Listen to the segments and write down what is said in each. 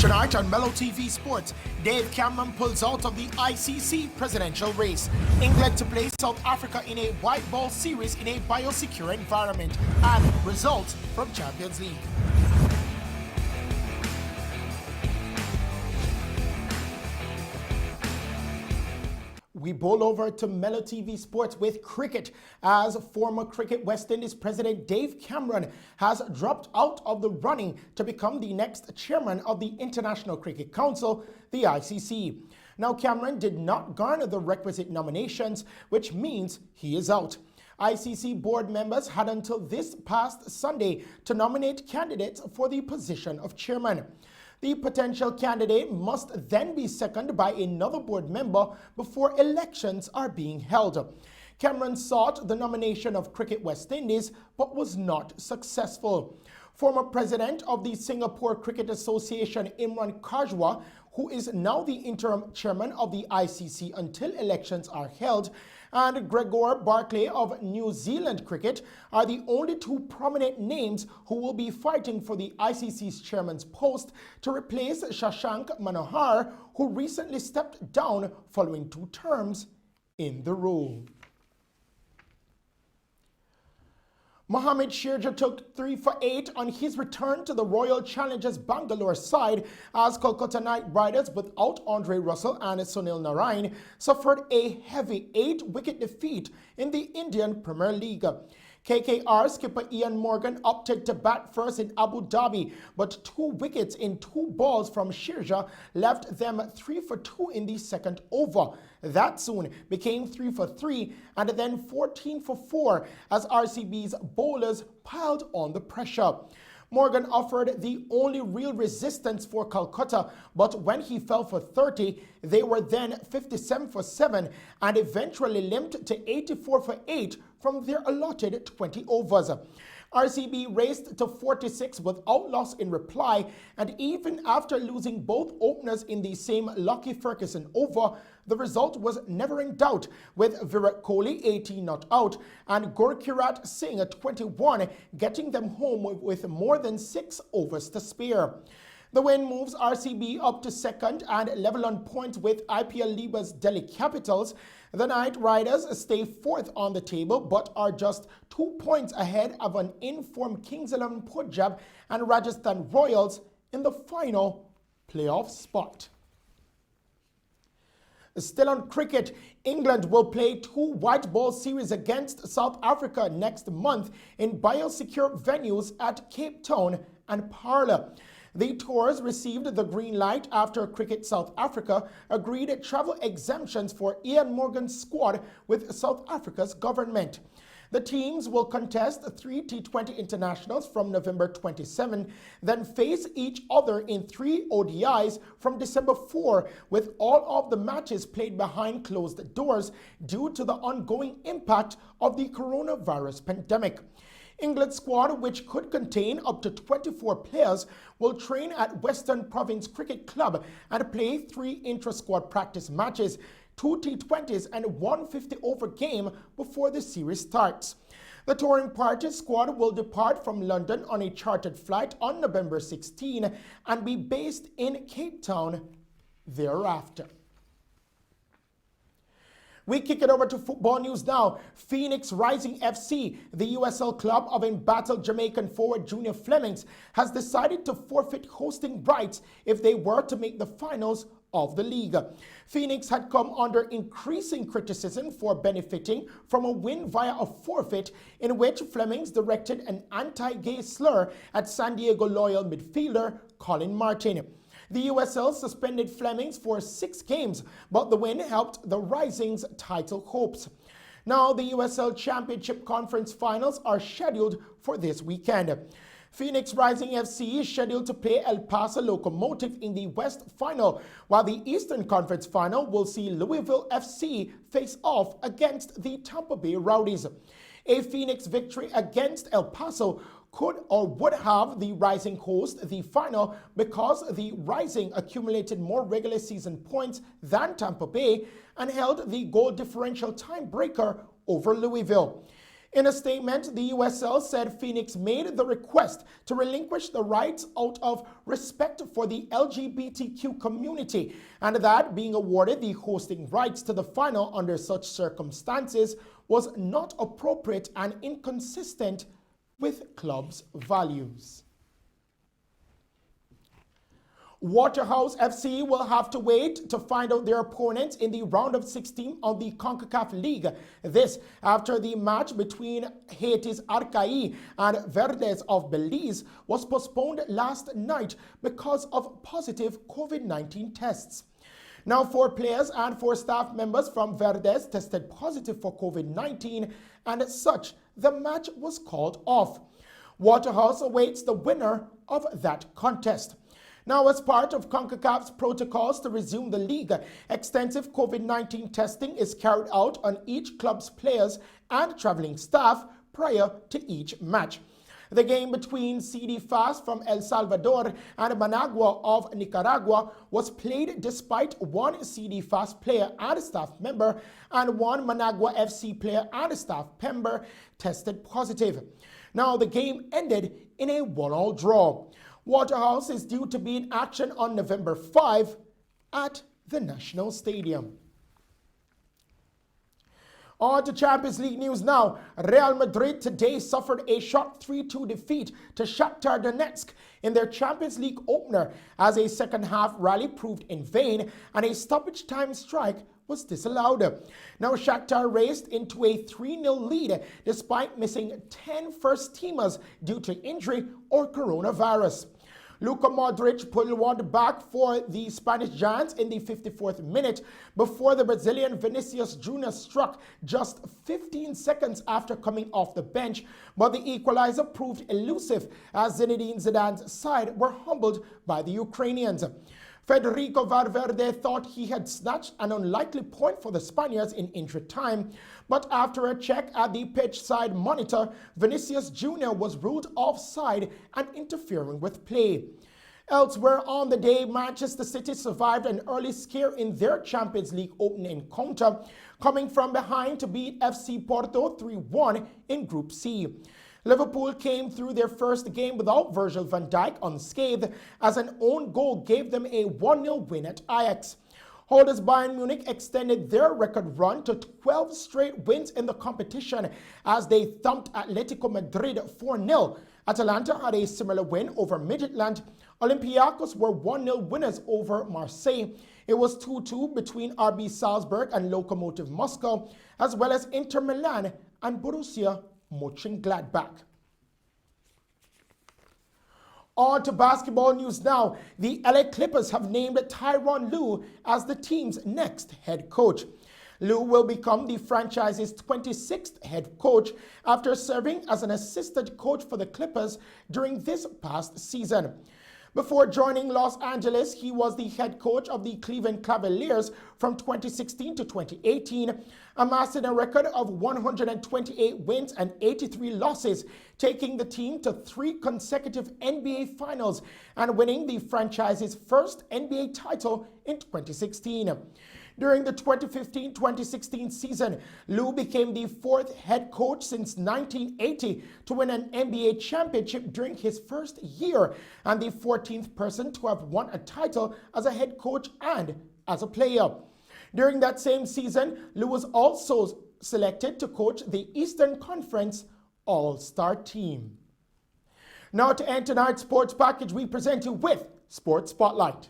Tonight on Mello TV Sports, Dave Cameron pulls out of the ICC presidential race. England to play South Africa in a white ball series in a biosecure environment, and results from Champions League. We bowl over to Mello TV Sports with cricket, as former Cricket West Indies president Dave Cameron has dropped out of the running to become the next chairman of the International Cricket Council, the ICC. Now, Cameron did not garner the requisite nominations, which means he is out. ICC board members had until this past Sunday to nominate candidates for the position of chairman. The potential candidate must then be seconded by another board member before elections are being held. Cameron sought the nomination of Cricket West Indies but was not successful. Former president of the Singapore Cricket Association, Imran Kajwa, who is now the interim chairman of the ICC until elections are held, and Gregor Barclay of New Zealand Cricket are the only two prominent names who will be fighting for the ICC's chairman's post to replace Shashank Manohar, who recently stepped down following 2 terms in the role. Mohammad Sharjah took 3 for 8 on his return to the Royal Challengers Bangalore side as Kolkata Knight Riders, without Andre Russell and Sunil Narine, suffered a heavy 8-wicket defeat in the Indian Premier League. KKR skipper Ian Morgan opted to bat first in Abu Dhabi, but 2 wickets in 2 balls from Sharjah left them 3 for 2 in the second over. That soon became 3 for 3 and then 14 for 4 as RCB's bowlers piled on the pressure. Morgan offered the only real resistance for Calcutta, but when he fell for 30, they were then 57 for 7 and eventually limped to 84 for 8 from their allotted 20 overs. RCB raced to 46 without loss in reply, and even after losing both openers in the same Lockie Ferguson over, the result was never in doubt, with Virat Kohli 18 not out and Gurkirat Singh 21 getting them home with more than 6 overs to spare. The win moves RCB up to second and level on points with IPL leaders Delhi Capitals. The Knight Riders stay 4th on the table but are just 2 points ahead of an informed Kings 11 Punjab and Rajasthan Royals in the final playoff spot. Still on cricket, England will play 2 white ball series against South Africa next month in biosecure venues at Cape Town and Parla. The tours received the green light after Cricket South Africa agreed travel exemptions for Ian Morgan's squad with South Africa's government. The teams will contest 3 T20 internationals from November 27, then face each other in 3 ODIs from December 4, with all of the matches played behind closed doors due to the ongoing impact of the coronavirus pandemic. England's squad, which could contain up to 24 players, will train at Western Province Cricket Club and play 3 intra-squad practice matches, 2 T20s and 1 50-over game before the series starts. The touring party squad will depart from London on a chartered flight on November 16 and be based in Cape Town thereafter. We kick it over to football news now. Phoenix Rising FC, the USL club of embattled Jamaican forward Junior Flemings, has decided to forfeit hosting rights if they were to make the finals of the league. Phoenix had come under increasing criticism for benefiting from a win via a forfeit in which Flemings directed an anti-gay slur at San Diego Loyal midfielder Colin Martin. The USL suspended Flemings for 6 games, but the win helped the Rising's title hopes. Now, the USL Championship Conference Finals are scheduled for this weekend. Phoenix Rising FC is scheduled to play El Paso Locomotive in the West Final, while the Eastern Conference Final will see Louisville FC face off against the Tampa Bay Rowdies. A Phoenix victory against El Paso could or would have the Rising host the final because the Rising accumulated more regular season points than Tampa Bay and held the goal differential tiebreaker over Louisville. In a statement, the USL said Phoenix made the request to relinquish the rights out of respect for the LGBTQ community, and that being awarded the hosting rights to the final under such circumstances was not appropriate and inconsistent with club's values. Waterhouse FC will have to wait to find out their opponents in the round of 16 of the CONCACAF League. This after the match between Haiti's Arcaí and Verdes of Belize was postponed last night because of positive COVID-19 tests. Now, 4 players and 4 staff members from Verdes tested positive for COVID-19, and as such, the match was called off. Waterhouse awaits the winner of that contest. Now, as part of CONCACAF's protocols to resume the league, extensive COVID-19 testing is carried out on each club's players and traveling staff prior to each match. The game between CD Fast from El Salvador and Managua of Nicaragua was played despite 1 CD Fast player and staff member and 1 Managua FC player and staff member tested positive. Now, the game ended in a 1-1 draw. Waterhouse is due to be in action on November 5 at the National Stadium. On to Champions League news now. Real Madrid today suffered a short 3-2 defeat to Shakhtar Donetsk in their Champions League opener as a second-half rally proved in vain and a stoppage time strike was disallowed. Now, Shakhtar raced into a 3-0 lead despite missing 10 first-teamers due to injury or coronavirus. Luka Modric pulled one back for the Spanish Giants in the 54th minute before the Brazilian Vinicius Jr. struck just 15 seconds after coming off the bench, but the equalizer proved elusive as Zinedine Zidane's side were humbled by the Ukrainians. Federico Valverde thought he had snatched an unlikely point for the Spaniards in injury time, but after a check at the pitch side monitor, Vinicius Jr. was ruled offside and interfering with play. Elsewhere on the day, Manchester City survived an early scare in their Champions League opening encounter, coming from behind to beat FC Porto 3-1 in Group C. Liverpool came through their first game without Virgil van Dijk unscathed as an own goal gave them a 1-0 win at Ajax. Holders Bayern Munich extended their record run to 12 straight wins in the competition as they thumped Atletico Madrid 4-0. Atalanta had a similar win over Midtjylland. Olympiacos were 1-0 winners over Marseille. It was 2-2 between RB Salzburg and Lokomotiv Moscow, as well as Inter Milan and Borussia Mönchengladbach. On to basketball news now. The LA Clippers have named Tyronn Lue as the team's next head coach. Lue will become the franchise's 26th head coach after serving as an assistant coach for the Clippers during this past season. Before joining Los Angeles, he was the head coach of the Cleveland Cavaliers from 2016 to 2018, amassing a record of 128 wins and 83 losses, taking the team to 3 consecutive NBA Finals and winning the franchise's first NBA title in 2016. During the 2015-2016 season, Lue became the 4th head coach since 1980 to win an NBA championship during his first year, and the 14th person to have won a title as a head coach and as a player. During that same season, Lue was also selected to coach the Eastern Conference All-Star team. Now to end tonight's sports package, we present you with Sports Spotlight.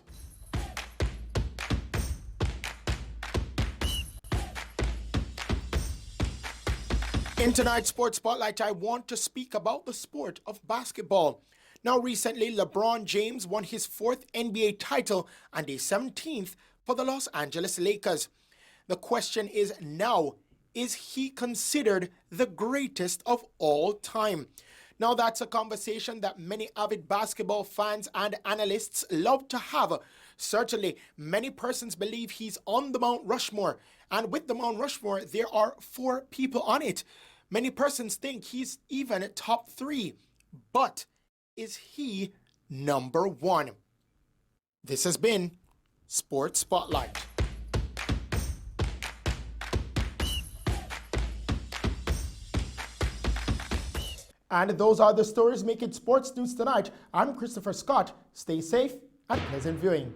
In tonight's Sports Spotlight, I want to speak about the sport of basketball. Now, recently, LeBron James won his 4th NBA title and a 17th for the Los Angeles Lakers. The question is now, is he considered the greatest of all time? Now, that's a conversation that many avid basketball fans and analysts love to have. Certainly, many persons believe he's on the Mount Rushmore, and with the Mount Rushmore, there are 4 people on it. Many persons think he's even top 3, but is he number 1? This has been Sports Spotlight. And those are the stories making sports news tonight. I'm Christopher Scott. Stay safe and pleasant viewing.